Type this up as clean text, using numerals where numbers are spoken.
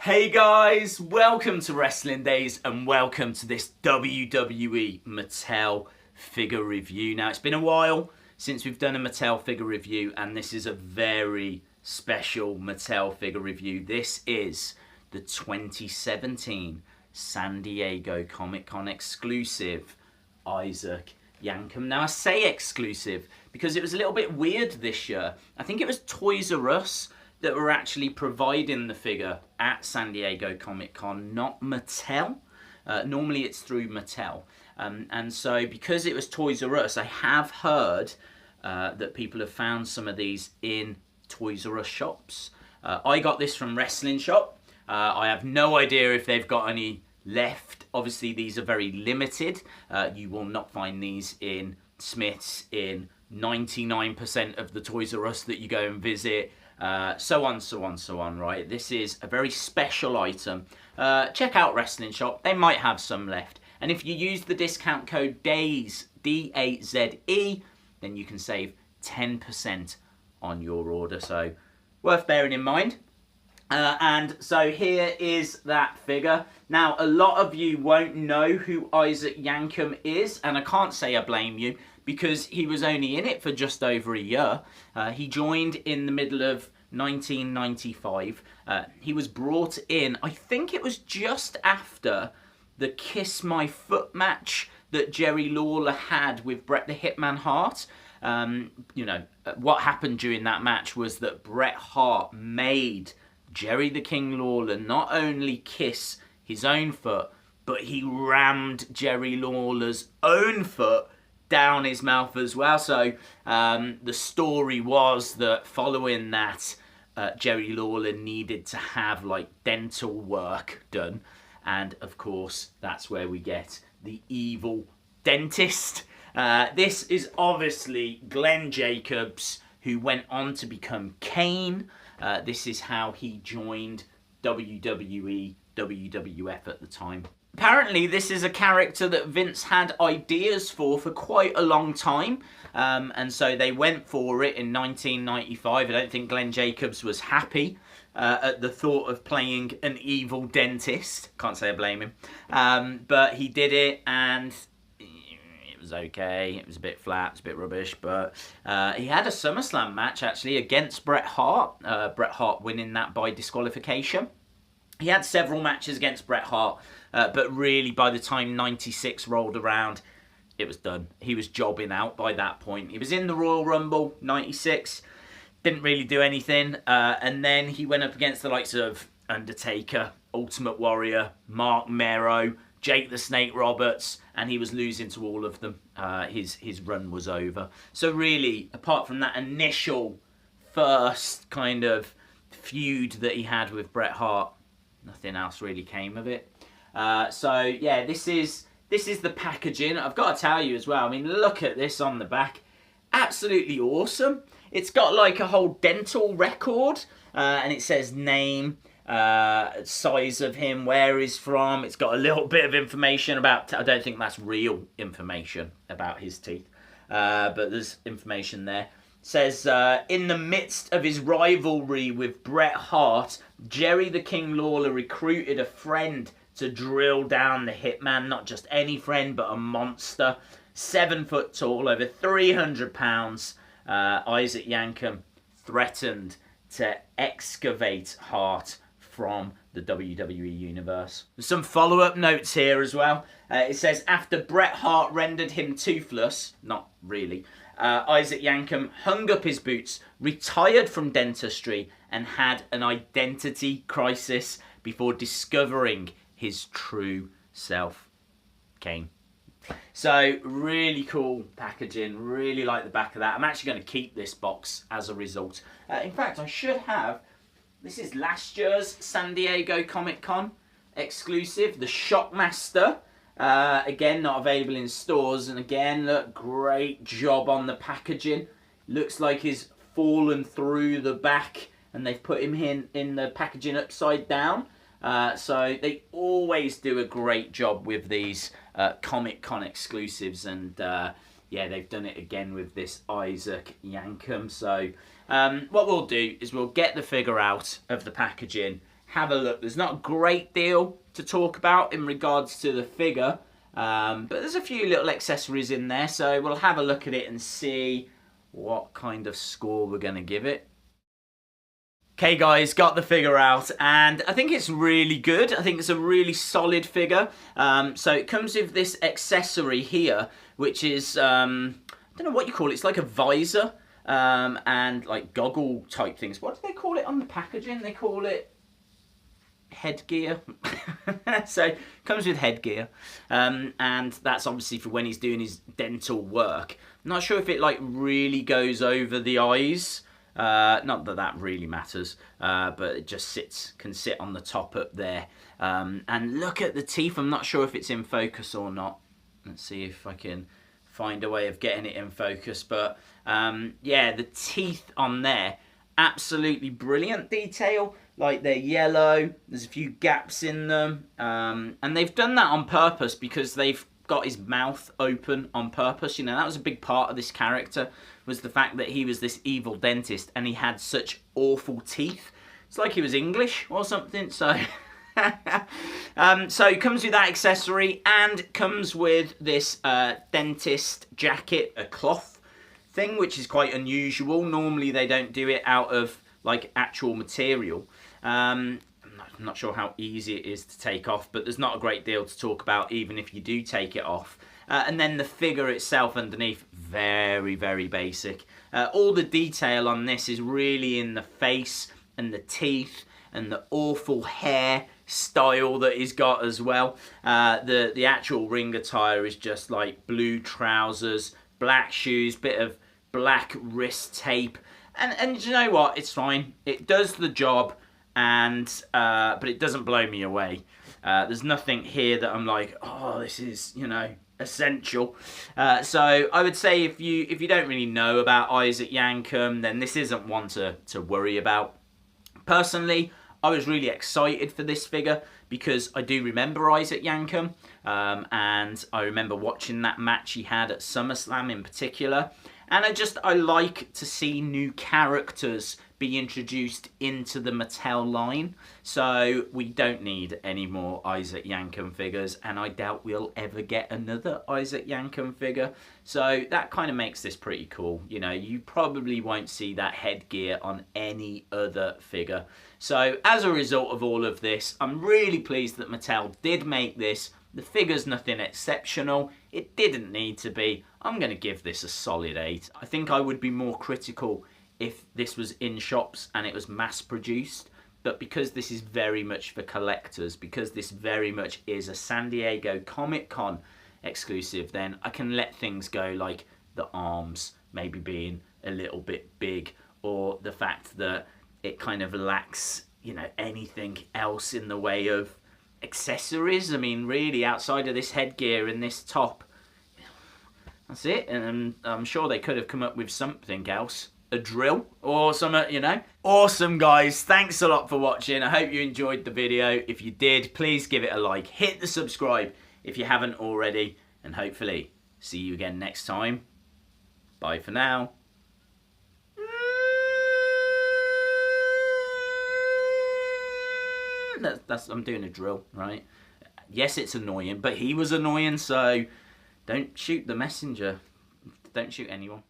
Hey guys, welcome to Wrestling Daze and welcome to this WWE Mattel figure review. Now, it's been a while since we've done a Mattel figure review, and this is a very special Mattel figure review. This is the 2017 San Diego Comic-Con exclusive Isaac Yankem. Now, I say exclusive because it was a little bit weird this year. I think it was Toys R Us that were actually providing the figure at San Diego Comic-Con, not Mattel. Normally it's through Mattel. And so because it was Toys R Us, I have heard that people have found some of these in Toys R Us shops. I got this from Wrestling Shop. I have no idea if they've got any left. Obviously these are very limited. You will not find these in Smith's, in 99% of the Toys R Us that you go and visit. So on, right? This is a very special item. Check out Wrestling Shop. They might have some left. And if you use the discount code DAZE, D-A-Z-E, then you can save 10% on your order. So, worth bearing in mind. And so here is that figure. Now, a lot of you won't know who Isaac Yankem is, and I can't say I blame you, because he was only in it for just over a year. He joined in the middle of 1995. He was brought in, I think it was just after the Kiss My Foot match that Jerry Lawler had with Bret the Hitman Hart. You know, what happened during that match was that Bret Hart made Jerry the King Lawler not only kiss his own foot, but he rammed Jerry Lawler's own foot down his mouth as well. So the story was that following that, Jerry Lawler needed to have like dental work done, and of course that's where we get the evil dentist. This is obviously Glenn Jacobs, who went on to become Kane. This is how he joined WWE, WWF at the time. Apparently, this is a character that Vince had ideas for quite a long time, and so they went for it in 1995. I don't think Glenn Jacobs was happy at the thought of playing an evil dentist. Can't say I blame him. But he did it, and it was okay. It was a bit flat, it was a bit rubbish, but he had a SummerSlam match, actually, against Bret Hart. Bret Hart winning that by disqualification. He had several matches against Bret Hart, but really by the time 96 rolled around, it was done. He was jobbing out by that point. He was in the Royal Rumble, 96, didn't really do anything, and then he went up against the likes of Undertaker, Ultimate Warrior, Mark Mero, Jake the Snake Roberts, and he was losing to all of them. His run was over. So really, apart from that initial first kind of feud that he had with Bret Hart, nothing else really came of it. So yeah, this is the packaging. I've got to tell you as well, I mean, look at this on the back. Absolutely awesome. It's got like a whole dental record, and it says name, size of him, where he's from. It's got a little bit of information about, I don't think that's real information about his teeth, but there's information there. Says, in the midst of his rivalry with Bret Hart, Jerry the King Lawler recruited a friend to drill down the Hitman. Not just any friend, but a monster. 7 foot tall, over 300 pounds. Isaac Yankem threatened to excavate Hart from the WWE Universe. There's some follow-up notes here as well. It says, after Bret Hart rendered him toothless, not really, Isaac Yankem hung up his boots, retired from dentistry, and had an identity crisis before discovering his true self, Kane. So, really cool packaging. Really like the back of that. I'm actually going to keep this box as a result. In fact, I should have. This is last year's San Diego Comic-Con exclusive, the Shockmaster. Again, not available in stores, and again, look, great job on the packaging. Looks like he's fallen through the back, and they've put him in the packaging upside down. So they always do a great job with these Comic-Con exclusives, and yeah, they've done it again with this Isaac Yankem. So what we'll do is we'll get the figure out of the packaging, have a look. There's not a great deal to talk about in regards to the figure, but there's a few little accessories in there, so we'll have a look at it and see what kind of score we're going to give it. Okay guys, got the figure out, and I think it's really good. I think it's a really solid figure. So it comes with this accessory here, which is, I don't know what you call it, it's like a visor, and like goggle type things. What do they call it on the packaging? They call it headgear. So it comes with headgear, and that's obviously for when he's doing his dental work. I'm not sure if it like really goes over the eyes. Not that that really matters, but it just can sit on the top up there. And look at the teeth. I'm not sure if it's in focus or not. Let's see if I can find a way of getting it in focus. But yeah, the teeth on there, absolutely brilliant detail. Like they're yellow, there's a few gaps in them, and they've done that on purpose because they've got his mouth open on purpose. You know, that was a big part of this character, was the fact that he was this evil dentist and he had such awful teeth. It's like he was English or something. So so it comes with that accessory and comes with this dentist jacket, a cloth thing, which is quite unusual. Normally they don't do it out of like actual material. I'm not sure how easy it is to take off, but there's not a great deal to talk about even if you do take it off. And then the figure itself underneath, very, very basic. All the detail on this is really in the face and the teeth and the awful hair style that he's got as well. The actual ring attire is just like blue trousers, black shoes, bit of black wrist tape. And you know what? It's fine. It does the job. And but it doesn't blow me away. There's nothing here that I'm like, oh, this is, you know, essential. So I would say if you don't really know about Isaac Yankem, then this isn't one to worry about. Personally, I was really excited for this figure because I do remember Isaac Yankem, and I remember watching that match he had at SummerSlam in particular. And I like to see new characters be introduced into the Mattel line. So we don't need any more Isaac Yankem figures, and I doubt we'll ever get another Isaac Yankem figure. So that kind of makes this pretty cool. You know, you probably won't see that headgear on any other figure. So as a result of all of this, I'm really pleased that Mattel did make this. The figure's nothing exceptional. It didn't need to be. I'm going to give this a solid 8. I think I would be more critical if this was in shops and it was mass produced. But because this is very much for collectors, because this very much is a San Diego Comic-Con exclusive, then I can let things go, like the arms maybe being a little bit big, or the fact that it kind of lacks, you know, anything else in the way of accessories. I mean, really, outside of this headgear and this top, that's it. And I'm sure they could have come up with something else, a drill or something, you know. Awesome, guys, thanks a lot for watching. I hope you enjoyed the video. If you did, please give it a like, hit the subscribe if you haven't already, and hopefully see you again next time. Bye for now. I'm doing a drill, right? Yes, it's annoying, but he was annoying, so don't shoot the messenger. Don't shoot anyone.